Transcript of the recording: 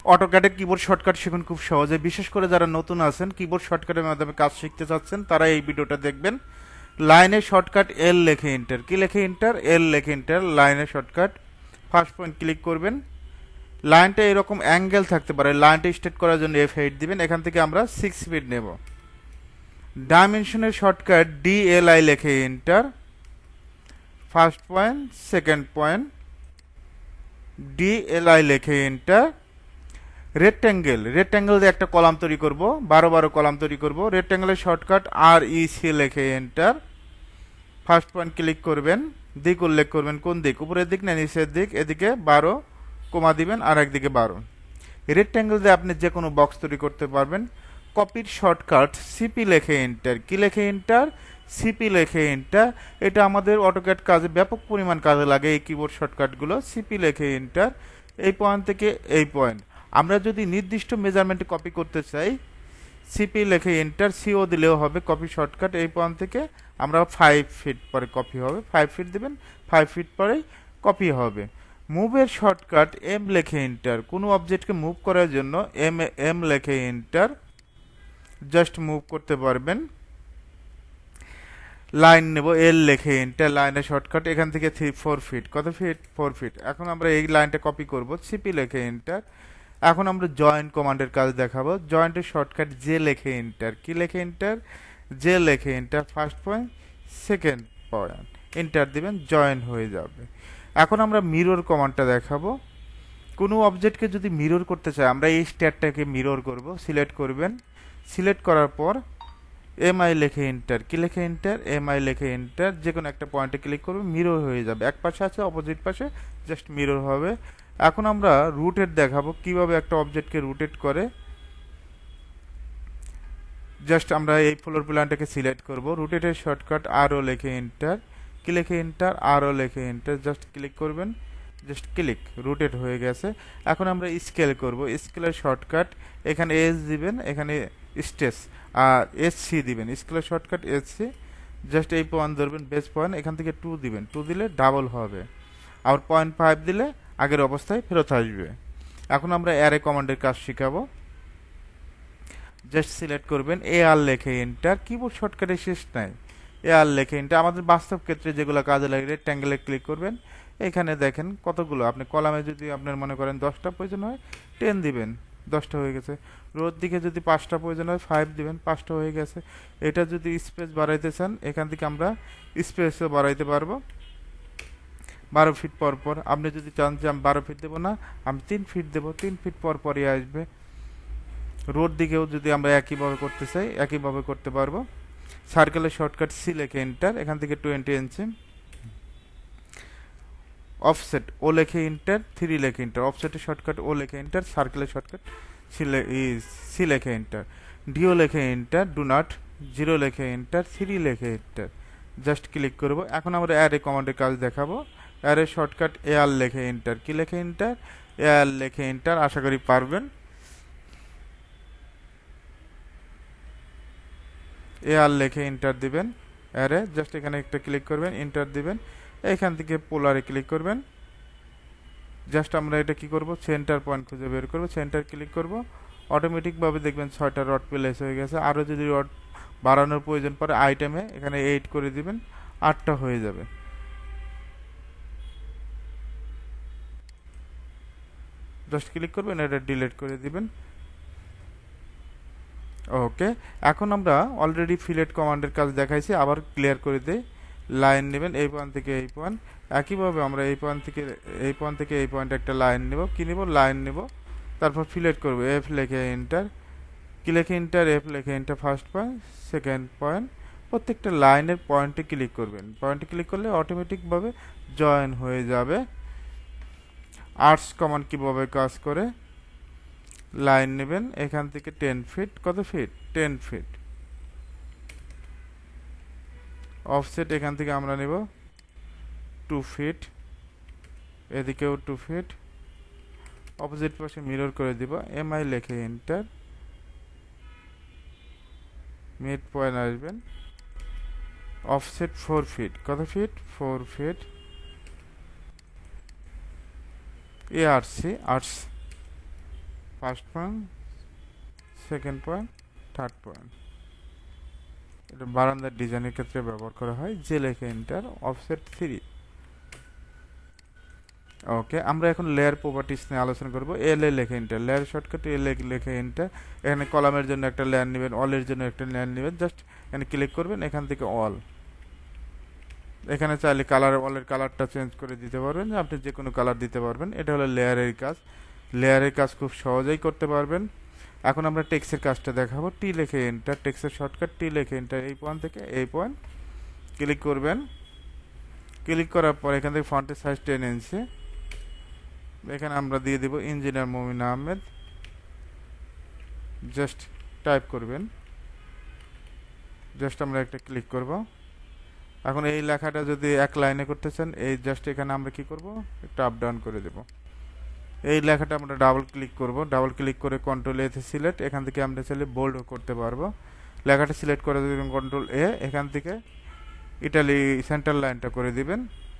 অটোক্যাডে keyboard shortcut শিখুন খুব সহজে। বিশেষ করে যারা নতুন আছেন, কিবোর্ড শর্টকাটের মাধ্যমে কাজ শিখতে চাচ্ছেন, তারা এই ভিডিওটা দেখবেন। লাইনে শর্টকাট এল লেখে এন্টার, কি লেখে এন্টার, এল লেখে এন্টার। লাইনে শর্টকাট ফার্স্ট পয়েন্ট ক্লিক করবেন। লাইনটা এরকম অ্যাঙ্গেল থাকতে পারে, লাইনটা স্ট্রেট করার জন্য F8 দিবেন। এখান থেকে আমরা 6 ফিট নেব। ডাইমেনশনের শর্টকাট DLI লেখে enter. First point, second point, DLI লেখে এন্টার। রেক্ট্যাঙ্গেল দিয়ে একটা কলাম তৈরি করব, 12 কলাম তৈরি করব। রেক্ট্যাঙ্গেলের শর্টকাট REC লেখে এন্টার। ফার্স্ট পয়েন্ট ক্লিক করবেন, দিক উল্লেখ করবেন, কোন দিক, উপরের দিক না নিচের দিক। এদিকে 12 কমা দিবেন, আর একদিকে 12। রেক্ট্যাঙ্গেল দিয়ে আপনি যে কোনো বক্স তৈরি করতে পারবেন। কপির শর্টকাট CP লেখে এন্টার, কি লেখে এন্টার, CP লেখে এন্টার। এটা আমাদের অটোক্যাড কাজে ব্যাপক পরিমাণ কাজে লাগে, এই কিবোর্ড শর্টকাটগুলো। CP লেখে এন্টার। এই পয়েন্ট থেকে এই পয়েন্ট আমরা যদি নির্দিষ্ট মেজারমেন্টে কপি করতে চাই, সিপি লেখে এন্টার, CO দিলেও হবে। কপি শর্টকাট এই পয়েন্ট থেকে আমরা 5 ফিট পরে কপি হবে, 5 ফিট দিবেন, 5 ফিট পরেই কপি হবে। মুভের শর্টকাট M লেখে এন্টার, কোনো অবজেক্টকে মুভ করার জন্য M লেখে এন্টার, জাস্ট মুভ করতে পারবেন। লাইন নেব, L লেখে এন্টার। লাইনের শর্টকাট এখান থেকে 4 ফিট, কত ফিট, 4 ফিট। এখন আমরা এই লাইনটা কপি করব, সিপি লেখে এন্টার। এখন আমরা জয়েন্ট কমান্ডের কাজ দেখাবো। জয়েন্টের শর্টকাট J লেখে এন্টার, কি লেখে এন্টার, J লেখে enter. First point, second point, enter দিবেন, জয়েন হয়ে যাবে। এখন আমরা মিরর কমান্ডটা দেখাবো। কোনো অবজেক্টকে যদি মিরর করতে চাই, আমরা এই স্ট্যাটটাকে মিরর করব। সিলেক্ট করবেন, সিলেক্ট করার পর MI লেখে এন্টার, কি লেখে এন্টার, MI লেখে এন্টার। যে কোনো একটা পয়েন্টে ক্লিক করবে, মিরর হয়ে যাবে। এক পাশে আছে, অপোজিট পাশে জাস্ট মিরর হবে। এখন আমরা রুটেট দেখাবো, কিভাবে একটা অবজেক্টকে রুটেট করে। জাস্ট আমরা এই ফ্লোর প্ল্যানটাকে সিলেক্ট করব। রুটেটের শর্টকাট RO লেখে এন্টার, কি লেখে এন্টার, RO লেখে এন্টার। জাস্ট ক্লিক করবেন, জাস্ট ক্লিক, রুটেট হয়ে গেছে। এখন আমরা স্কেল করব। স্কেলের শর্টকাট এখানে S দিবেন, এখানে স্টেস, আর SC দিবেন। স্কেলের শর্টকাট SC। জাস্ট এই পয়েন্ট ধরবেন, বেস পয়েন্ট, এখান থেকে 2 দিবেন। 2 দিলে ডাবল হবে, আর 0.5 দিলে আগের অবস্থায় ফেরত আসবে। এখন আমরা অ্যারে কমান্ডের কাজ শিখাবো। জাস্ট সিলেক্ট করবেন, AR লেখে এন্টার। কিবোর্ড শর্টকাটে শেষ নাই, AR লেখে এন্টার। আমাদের বাস্তব ক্ষেত্রে যেগুলো কাজে লাগে, রেক্ট্যাঙ্গেলে ক্লিক করবেন। এখানে দেখেন কতগুলো, আপনি কলামে যদি আপনার মনে করেন 10টা প্রয়োজন হয়, 10 দিবেন, 10টা হয়ে গেছে। রোর দিকে যদি 5টা প্রয়োজন হয়, 5 দিবেন, 5টা হয়ে গেছে। এটা যদি স্পেস বাড়াইতে চান, এখান থেকে আমরা স্পেসও বাড়াইতে পারবো। 12 ফিট পর পর। আপনি যদি চান যে আমি 12 ফিট দেবো না, আমি 3 ফিট দেবো, 3 ফিট পর পরই আসবে। রোড দিকেও যদি আমরা একইভাবে করতে চাই, একইভাবে করতে পারবো। সার্কেলের শর্টকাট C লেখে এন্টার, এখান থেকে 20 ইঞ্চি। অফসেট O লেখে এন্টার, 3 লেখে এন্টার। অফসেটের শর্টকাট O লেখে এন্টার, সার্কেলের শর্টকাট C লেখে এন্টার। DO লেখে এন্টার, ডু নট। 0 লেখে এন্টার, 3 লেখে এন্টার। জাস্ট ক্লিক করব। এখন আমরা অ্যারে কমান্ডের কাজ দেখাবো। অ্যারে শর্টকাট AR লেখে এন্টার, কি লেখে এন্টার, AR লেখে এন্টার। আশা করি পারবেন। AR লেখে এন্টার দিবেন। অ্যারে জাস্ট এখানে একটা ক্লিক করবেন, এন্টার দিবেন। এখান থেকে পোলারে ক্লিক করবেন। জাস্ট আমরা এটা কি করব, সেন্টার পয়েন্ট খুঁজে বের করব। সেন্টার ক্লিক করব, অটোমেটিকভাবে দেখবেন 6টা রড প্লেস হয়ে গেছে। আরও যদি রড বাড়ানোর প্রয়োজন পড়ে, আইটেমে এখানে 8 করে দিবেন, 8টা হয়ে যাবে। জাস্ট ক্লিক করবেন, এটা ডিলিট করে দিবেন। ওকে, এখন আমরা অলরেডি ফিলেট কমান্ডের কাজ দেখাইছি, আবার ক্লিয়ার করে দেই। লাইন নেবেন এই পয়েন্ট থেকে এই পয়েন্ট। একইভাবে আমরা এই পয়েন্ট থেকে এই পয়েন্টে একটা লাইন নেব। কি নেব, লাইন নেব। তারপর ফিলেট করব, F লেখে এন্টার, কি লেখে এন্টার, F লেখে enter. First point, second point, প্রত্যেকটা লাইনের পয়েন্টে ক্লিক করবেন। পয়েন্টে ক্লিক করলে অটোমেটিকভাবে জয়েন হয়ে যাবে। আর্টস কমান্ড কীভাবে কাজ করে, লাইন নেবেন এখান থেকে 10 ফিট, কত ফিট, 10 ফিট। অফসেট এখান থেকে আমরা নেব 2 ফিট, এদিকেও 2 ফিট। অপোজিট পাশে মিরর করে দিব। MI লেখে এন্টার, মিড পয়েন্ট আসবেন। অফসেট 4 ফিট, কত feet, 4 feet. ARC, arcs first point, second point, third point. এটা বারান্দার ডিজাইনের ক্ষেত্রে ব্যবহার করা হয়। যে লেখে এন্টার, অফসেট 3। ওকে, আমরা এখন লেয়ার প্রপার্টিস নিয়ে আলোচনা করব। এল এ লেখে এন্টার, লেয়ার শর্টকাট এল এ লেখে এন্টার। এখানে কলামের জন্য একটা লেয়ার নেবেন, অলের জন্য একটা লেয়ার নেবেন, জাস্ট এখানে ক্লিক করবেন, এখান থেকে অল। এখানে চাইলে কালার, অলের কালারটা চেঞ্জ করে দিতে পারবেন, আপনি যে কোনো কালার দিতে পারবেন। এটা হলো লেয়ারের কাজ। লেয়ারের কাজ খুব সহজেই করতে পারবেন। এখন আমরা টেক্সের কাজটা দেখাবো। টি লেখে এন্টার, টেক্সের শর্টকাট টি লেখে এন্টার, এই পয়েন্ট থেকে এই পয়েন্ট ক্লিক করবেন। ক্লিক করার পর এখান থেকে ফন্টের সাইজ 10 ইঞ্চি, এখানে আমরা দিয়ে দেব ইঞ্জিনিয়ার মমিন আহমেদ। জাস্ট টাইপ করবেন, জাস্ট আমরা একটা ক্লিক করব। এখন এই লেখাটা যদি এক লাইনে করতে চান, এই জাস্ট এখানে আমরা কি করব, একটু আপ ডাউন করে দেব। এই লেখাটা আমরা ডাবল ক্লিক করব, ডাবল ক্লিক করে কন্ট্রোল এ তে সিলেক্ট, এখান থেকে আমরা চাইলে বোল্ড করতে পারবো। লেখাটা সিলেক্ট করে দিবেন কন্ট্রোল এ, এখান থেকে ইটালি সেন্টার লাইনটা করে দিবেন।